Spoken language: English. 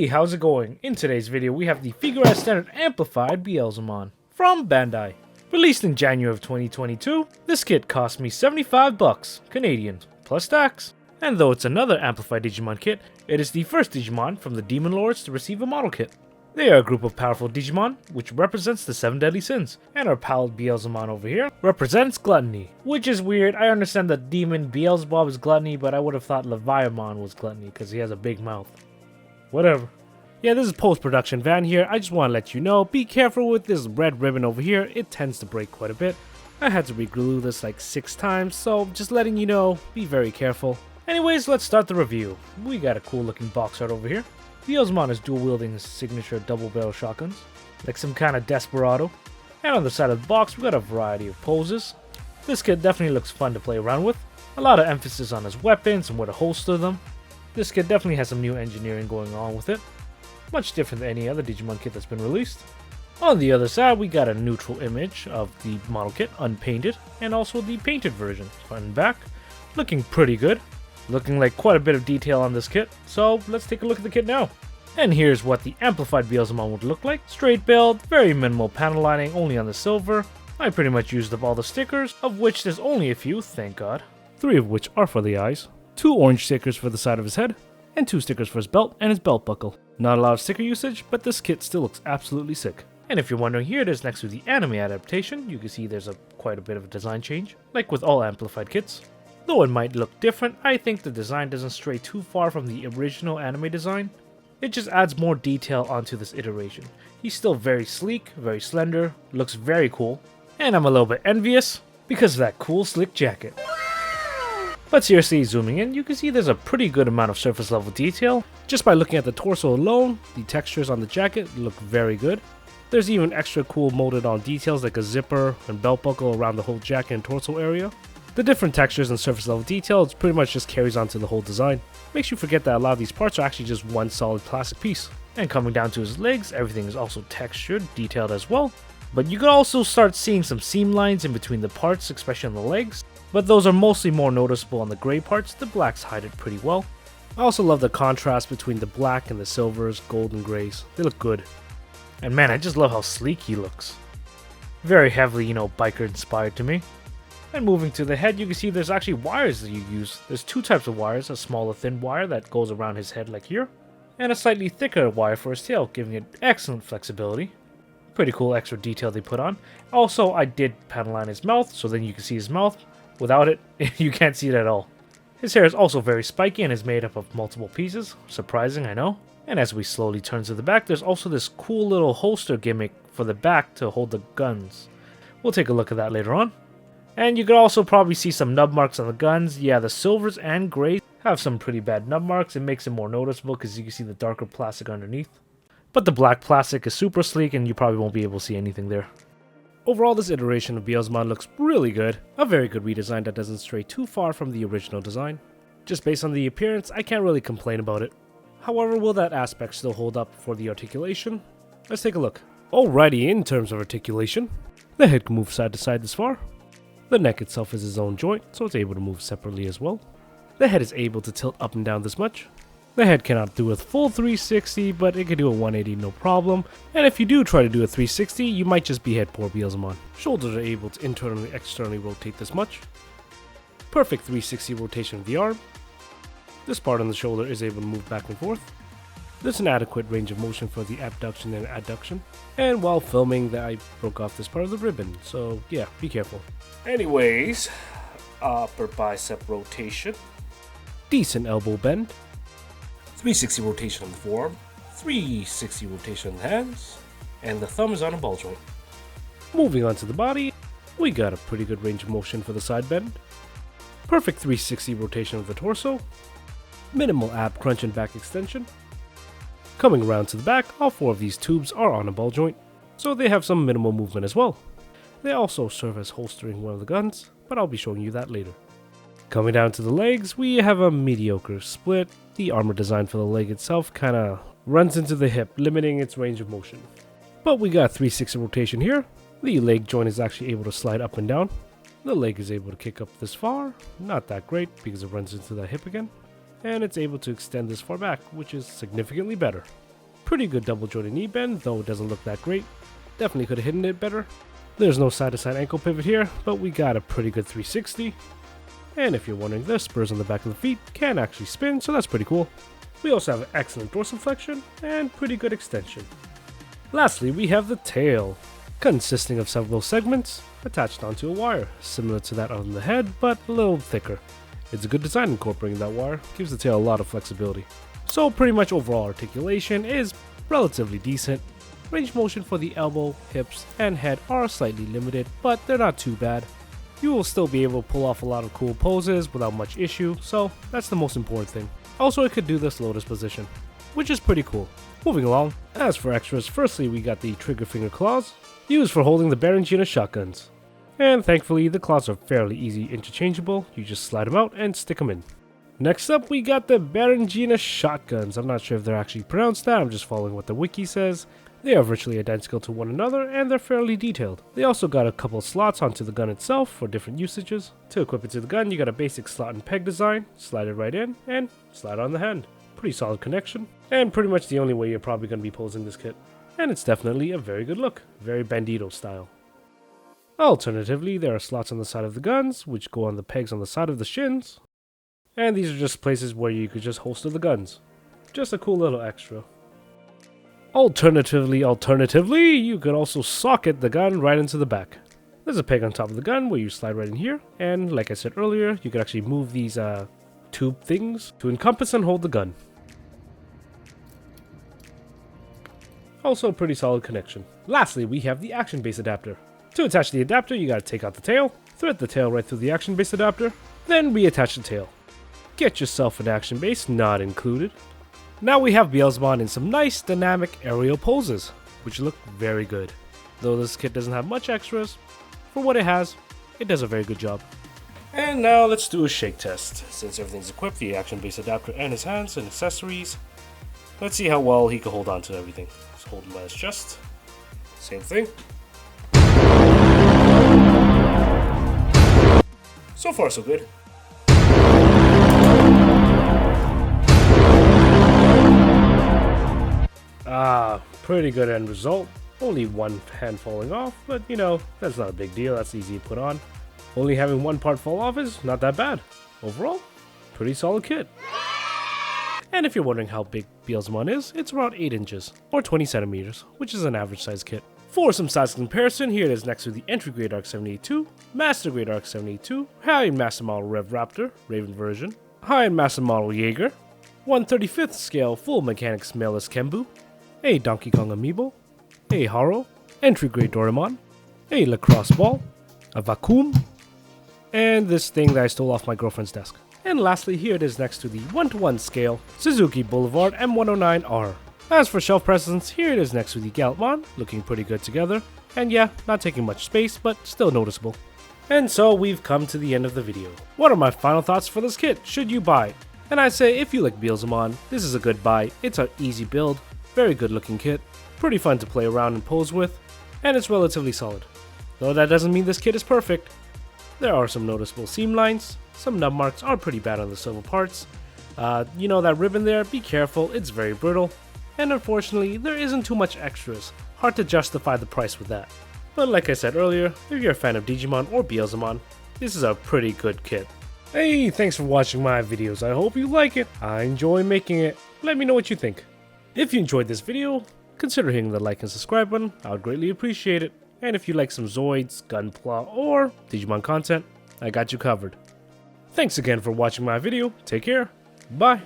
Hey, how's it going? In today's video, we have the Figure Standard Amplified Beelzemon from Bandai. Released in January of 2022, this kit cost me 75 bucks Canadian, plus tax. And though it's another Amplified Digimon kit, it is the first Digimon from the Demon Lords to receive a model kit. They are a group of powerful Digimon, which represents the 7 deadly sins, and our pal Beelzemon over here represents gluttony. Which is weird. I understand that demon Beelzebub is gluttony, but I would have thought LiQWYD was gluttony because he has a big mouth. Whatever. Yeah, this is post-production Van here. I just want to let you know, be careful with this red ribbon over here. It tends to break quite a bit. I had to re-glue this like 6 times, so just letting you know, be very careful. Anyways, let's start the review. We got a cool looking box art over here. Beelzemon is dual wielding his signature double barrel shotguns, like some kind of desperado. And on the side of the box, we got a variety of poses. This kit definitely looks fun to play around with. A lot of emphasis on his weapons and where to holster them. This kit definitely has some new engineering going on with it. Much different than any other Digimon kit that's been released. On the other side, we got a neutral image of the model kit, unpainted, and also the painted version, front and back. Looking pretty good. Looking like quite a bit of detail on this kit, so let's take a look at the kit now. And here's what the Amplified Beelzemon would look like. Straight build, very minimal panel lining, only on the silver. I pretty much used up all the stickers, of which there's only a few, thank God. 3 of which are for the eyes, 2 orange stickers for the side of his head, and 2 stickers for his belt and his belt buckle. Not a lot of sticker usage, but this kit still looks absolutely sick. And if you're wondering, here it is next to the anime adaptation. You can see there's quite a bit of a design change, like with all Amplified kits. Though it might look different, I think the design doesn't stray too far from the original anime design. It just adds more detail onto this iteration. He's still very sleek, very slender, looks very cool, and I'm a little bit envious because of that cool slick jacket. But seriously, zooming in, you can see there's a pretty good amount of surface level detail. Just by looking at the torso alone, the textures on the jacket look very good. There's even extra cool molded on details like a zipper and belt buckle around the whole jacket and torso area. The different textures and surface level details pretty much just carries on to the whole design. Makes you forget that a lot of these parts are actually just one solid plastic piece. And coming down to his legs, everything is also textured, detailed as well. But you can also start seeing some seam lines in between the parts, especially on the legs. But those are mostly more noticeable on the gray parts, the blacks hide it pretty well. I also love the contrast between the black and the silvers, gold and grays. They look good. And man, I just love how sleek he looks. Very heavily, biker inspired to me. And moving to the head, you can see there's actually wires that you use. There's 2 types of wires, a smaller thin wire that goes around his head like here, and a slightly thicker wire for his tail, giving it excellent flexibility. Pretty cool extra detail they put on. Also, I did panel line his mouth, so then you can see his mouth. Without it, you can't see it at all. His hair is also very spiky and is made up of multiple pieces. Surprising, I know. And as we slowly turn to the back, there's also this cool little holster gimmick for the back to hold the guns. We'll take a look at that later on. And you can also probably see some nub marks on the guns. Yeah, the silvers and grays have some pretty bad nub marks. It makes it more noticeable because you can see the darker plastic underneath. But the black plastic is super sleek and you probably won't be able to see anything there. Overall, this iteration of Beelzemon looks really good. A very good redesign that doesn't stray too far from the original design. Just based on the appearance, I can't really complain about it. However, will that aspect still hold up for the articulation? Let's take a look. Alrighty, in terms of articulation, the head can move side to side this far. The neck itself is its own joint, so it's able to move separately as well. The head is able to tilt up and down this much. The head cannot do a full 360, but it can do a 180 no problem. And if you do try to do a 360, you might just behead poor Beelzemon. Shoulders are able to internally externally rotate this much. Perfect 360 rotation of the arm. This part on the shoulder is able to move back and forth. There's an adequate range of motion for the abduction and adduction. And while filming, I broke off this part of the ribbon, so yeah, be careful. Anyways, upper bicep rotation. Decent elbow bend. 360 rotation on the forearm. 360 rotation on the hands. And the thumb is on a ball joint. Moving on to the body, we got a pretty good range of motion for the side bend. Perfect 360 rotation of the torso. Minimal ab crunch and back extension. Coming around to the back, all 4 of these tubes are on a ball joint, so they have some minimal movement as well. They also serve as holstering one of the guns, but I'll be showing you that later. Coming down to the legs, we have a mediocre split. The armor design for the leg itself kinda runs into the hip, limiting its range of motion. But we got 360 rotation here. The leg joint is actually able to slide up and down. The leg is able to kick up this far, not that great because it runs into the hip again. And it's able to extend this far back, which is significantly better. Pretty good double jointed knee bend, though it doesn't look that great. Definitely could have hidden it better. There's no side to side ankle pivot here, but we got a pretty good 360. And if you're wondering, the spurs on the back of the feet can actually spin, so that's pretty cool. We also have excellent dorsiflexion and pretty good extension. Lastly, we have the tail, consisting of several segments attached onto a wire, similar to that on the head, but a little thicker. It's a good design incorporating that wire, gives the tail a lot of flexibility. So pretty much overall articulation is relatively decent. Range motion for the elbow, hips, and head are slightly limited, but they're not too bad. You will still be able to pull off a lot of cool poses without much issue, so that's the most important thing. Also, it could do this lotus position, which is pretty cool. Moving along, as for extras, firstly we got the trigger finger claws, used for holding the Beelzemon shotguns. And thankfully the claws are fairly easy interchangeable, you just slide them out and stick them in. Next up we got the Beelzemon shotguns. I'm not sure if they're actually pronounced that, I'm just following what the wiki says. They are virtually identical to one another and they're fairly detailed. They also got a couple slots onto the gun itself for different usages. To equip it to the gun, you got a basic slot and peg design, slide it right in, and slide on the hand. Pretty solid connection, and pretty much the only way you're probably going to be posing this kit. And it's definitely a very good look, very bandito style. Alternatively, there are slots on the side of the guns, which go on the pegs on the side of the shins. And these are just places where you could just holster the guns. Just a cool little extra. Alternatively, you could also socket the gun right into the back. There's a peg on top of the gun where you slide right in here, and like I said earlier, you could actually move these tube things to encompass and hold the gun. Also pretty solid connection. Lastly, we have the action base adapter. To attach the adapter, you gotta take out the tail, thread the tail right through the action base adapter, then reattach the tail. Get yourself an action base, not included. Now we have Beelzemon in some nice dynamic aerial poses, which look very good. Though this kit doesn't have much extras, for what it has, it does a very good job. And now let's do a shake test. Since everything's equipped, the action base adapter and his hands and accessories, let's see how well he can hold on to everything. Let's hold him by his chest. Same thing. So far so good. Pretty good end result. Only one hand falling off, but you know, that's not a big deal, that's easy to put on. Only having one part fall off is not that bad. Overall, pretty solid kit. And if you're wondering how big Beelzemon is, it's around 8 inches, or 20 centimeters, which is an average size kit. For some size comparison, here it is next to the entry grade ARC 782, master grade ARC 782, high-end master model Rev Raptor, Raven version, high-end master model Jaeger, 1/35th scale full mechanics Melus Kembu, a Donkey Kong Amiibo, a Haro, entry grade Doraemon, a lacrosse ball, a vacuum, and this thing that I stole off my girlfriend's desk. And lastly, here it is next to the 1:1 scale Suzuki Boulevard M109R. As for shelf presence, here it is next to the Galtmon, looking pretty good together, and yeah, not taking much space, but still noticeable. And so we've come to the end of the video. What are my final thoughts for this kit? Should you buy it? And I'd say if you like Beelzemon, this is a good buy. It's an easy build, very good looking kit, pretty fun to play around and pose with, and it's relatively solid. Though that doesn't mean this kit is perfect. There are some noticeable seam lines, some nub marks are pretty bad on the silver parts. You know that ribbon there, be careful, it's very brittle. And unfortunately, there isn't too much extras, hard to justify the price with that. But like I said earlier, if you're a fan of Digimon or Beelzemon, this is a pretty good kit. Hey, thanks for watching my videos, I hope you like it, I enjoy making it, let me know what you think. If you enjoyed this video, consider hitting the like and subscribe button, I would greatly appreciate it. And if you like some Zoids, Gunpla, or Digimon content, I got you covered. Thanks again for watching my video, take care, bye.